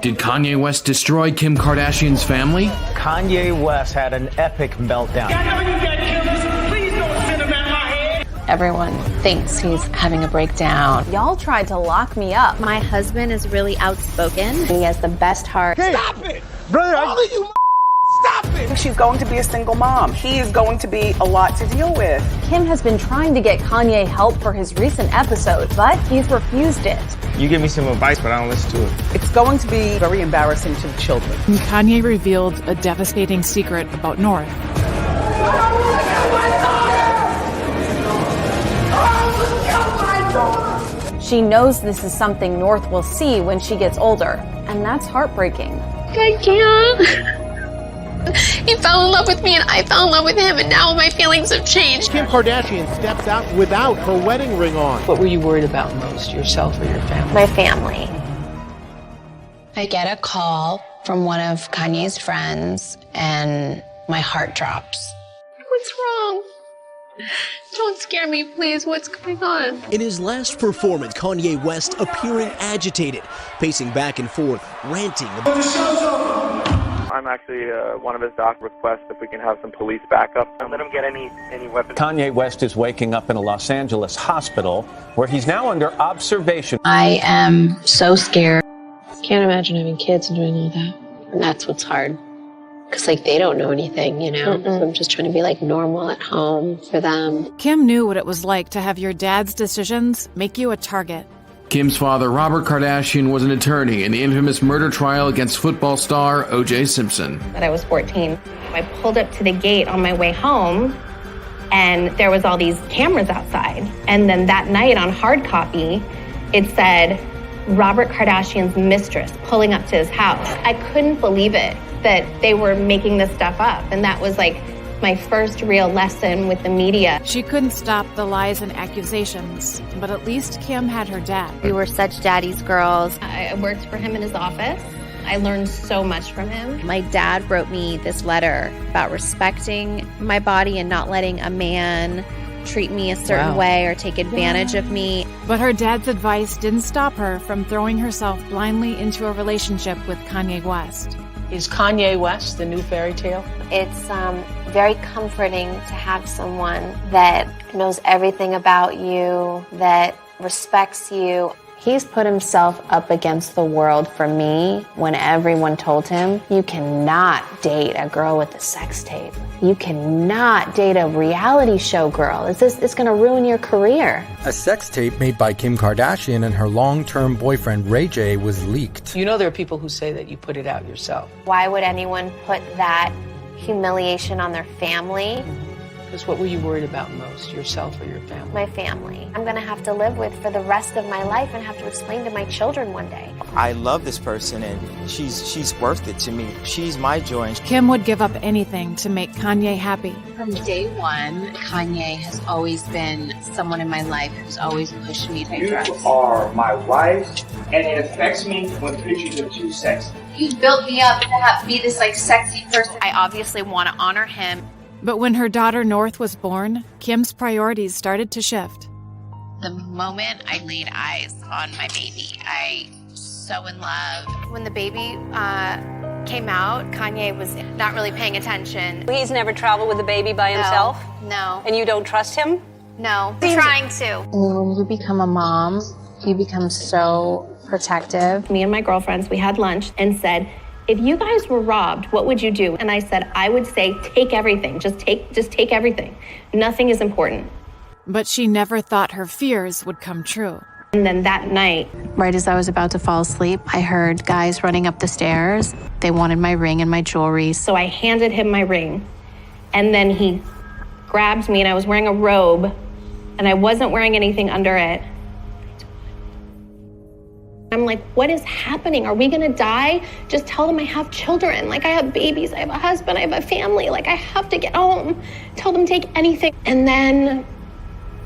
Did Kanye West destroy Kim Kardashian's family? Kanye West had an epic meltdown. Everyone thinks he's having a breakdown. Y'all tried to lock me up. My husband is really outspoken. He has the best heart. Hey, stop it! Brother, stop it! She's going to be a single mom. He is going to be a lot to deal with. Kim has been trying to get Kanye help for his recent episode, but he's refused it. You give me some advice, but I don't listen to it. It's going to be very embarrassing to the children. Kanye revealed a devastating secret about North. She knows this is something North will see when she gets older, and that's heartbreaking. I can't. He fell in love with me and I fell in love with him, and now my feelings have changed. Kim Kardashian steps out without her wedding ring on. What were you worried about most, yourself or your family? My family. I get a call from one of Kanye's friends and my heart drops. What's wrong? Don't scare me, please. What's going on? In his last performance, Kanye West appearing agitated, pacing back and forth, ranting. I'm actually one of his doc requests if we can have some police backup. Don't let him get any weapons. Kanye West is waking up in a Los Angeles hospital where he's now under observation. I am so scared. Can't imagine having kids and doing all that. And that's what's hard. Because, they don't know anything, So I'm just trying to be, normal at home for them. Kim knew what it was like to have your dad's decisions make you a target. Kim's father, Robert Kardashian, was an attorney in the infamous murder trial against football star O.J. Simpson. But I was 14. I pulled up to the gate on my way home, and there was all these cameras outside. And then that night on hard copy, it said, Robert Kardashian's mistress pulling up to his house. I couldn't believe it that they were making this stuff up. And that was my first real lesson with the media. She couldn't stop the lies and accusations, but at least Kim had her dad. We were such daddy's girls. I worked for him in his office. I learned so much from him. My dad wrote me this letter about respecting my body and not letting a man treat me a certain way or take advantage of me. But her dad's advice didn't stop her from throwing herself blindly into a relationship with Kanye West. Is Kanye West the new fairy tale? It's very comforting to have someone that knows everything about you, that respects you. He's put himself up against the world for me when everyone told him, you cannot date a girl with a sex tape. You cannot date a reality show girl. It's going to ruin your career. A sex tape made by Kim Kardashian and her long-term boyfriend Ray J was leaked. You know there are people who say that you put it out yourself. Why would anyone put that humiliation on their family? Because what were you worried about most, yourself or your family? My family. I'm going to have to live with for the rest of my life and have to explain to my children one day. I love this person and she's worth it to me. She's my joy. Kim would give up anything to make Kanye happy. From day one, Kanye has always been someone in my life who's always pushed me to dress. You are my wife, and it affects me when pictures are too sexy. You built me up to be this sexy person. I obviously want to honor him. But when her daughter North was born, Kim's priorities started to shift. The moment I laid eyes on my baby, I was so in love. When the baby came out, Kanye was not really paying attention. He's never traveled with a baby by himself? No. And you don't trust him? No. I'm trying to. When you become a mom, you become so protective. Me and my girlfriends, we had lunch and said, if you guys were robbed, what would you do? And I said, I would say, take everything. Just take everything. Nothing is important. But she never thought her fears would come true. And then that night, right as I was about to fall asleep, I heard guys running up the stairs. They wanted my ring and my jewelry. So I handed him my ring. And then he grabbed me, and I was wearing a robe, and I wasn't wearing anything under it. I'm like, what is happening? Are we gonna die? Just tell them I have children. I have babies, I have a husband, I have a family. I have to get home. Tell them take anything. And then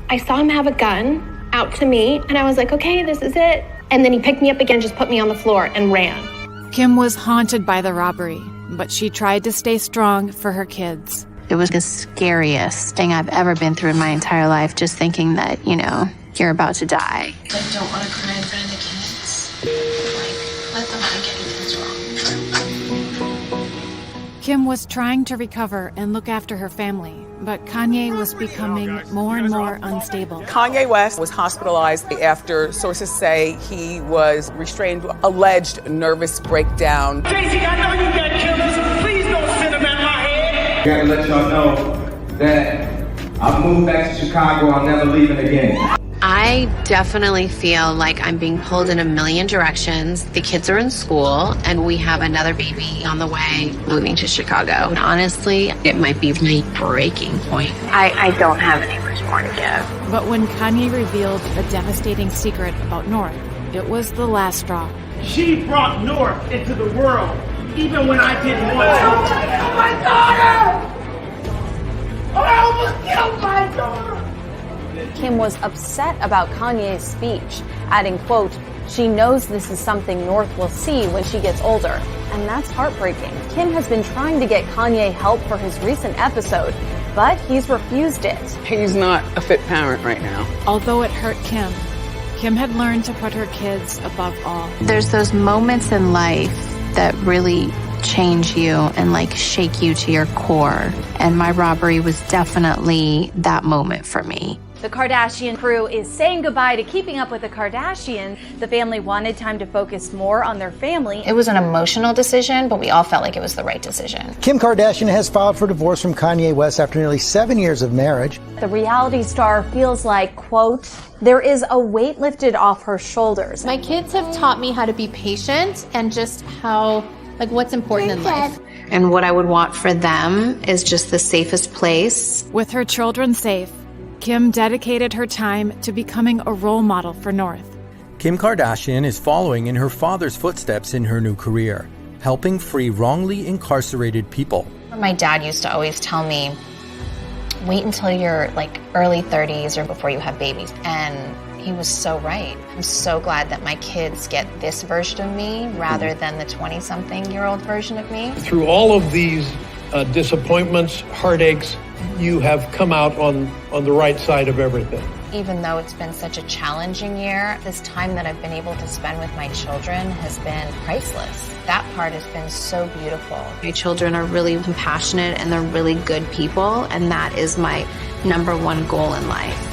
I saw him have a gun out to me, and I was like, okay, this is it. And then he picked me up again, just put me on the floor and ran. Kim was haunted by the robbery, but she tried to stay strong for her kids. It was the scariest thing I've ever been through in my entire life, just thinking that, you're about to die. I don't want to cry in front of the kids. Let them forget Kim was trying to recover and look after her family, but Kanye was becoming more and more unstable. Kanye West was hospitalized after sources say he was restrained, alleged nervous breakdown. Tracy, I know you got killers. Please don't send them at my head. Gotta let y'all know that I've moved back to Chicago. I'm never leaving again. I definitely feel like I'm being pulled in a million directions. The kids are in school, and we have another baby on the way, moving to Chicago. And honestly, it might be my breaking point. I don't have any much more to give. But when Kanye revealed a devastating secret about North, it was the last straw. She brought North into the world, even when I didn't want to. Oh my daughter! I almost killed my daughter! Kim was upset about Kanye's speech, adding, quote, "She knows this is something North will see when she gets older." And that's heartbreaking. Kim has been trying to get Kanye help for his recent episode, but he's refused it. He's not a fit parent right now. Although it hurt Kim, Kim had learned to put her kids above all. There's those moments in life that really change you and like shake you to your core. And my robbery was definitely that moment for me. The Kardashian crew is saying goodbye to keeping up with the Kardashians. The family wanted time to focus more on their family. It was an emotional decision, but we all felt like it was the right decision. Kim Kardashian has filed for divorce from Kanye West after nearly 7 years of marriage. The reality star feels like, quote, there is a weight lifted off her shoulders. My kids have taught me how to be patient and just how, like, what's important in life. And what I would want for them is just the safest place. With her children safe, Kim dedicated her time to becoming a role model for North. Kim Kardashian is following in her father's footsteps in her new career, helping free wrongly incarcerated people. My dad used to always tell me, wait until you're like early 30s or before you have babies. And he was so right. I'm so glad that my kids get this version of me rather than the 20-something-year-old version of me. Through all of these disappointments, heartaches, you have come out on the right side of everything. Even though it's been such a challenging year, this time that I've been able to spend with my children has been priceless. That part has been so beautiful. My children are really compassionate and they're really good people, and that is my number one goal in life.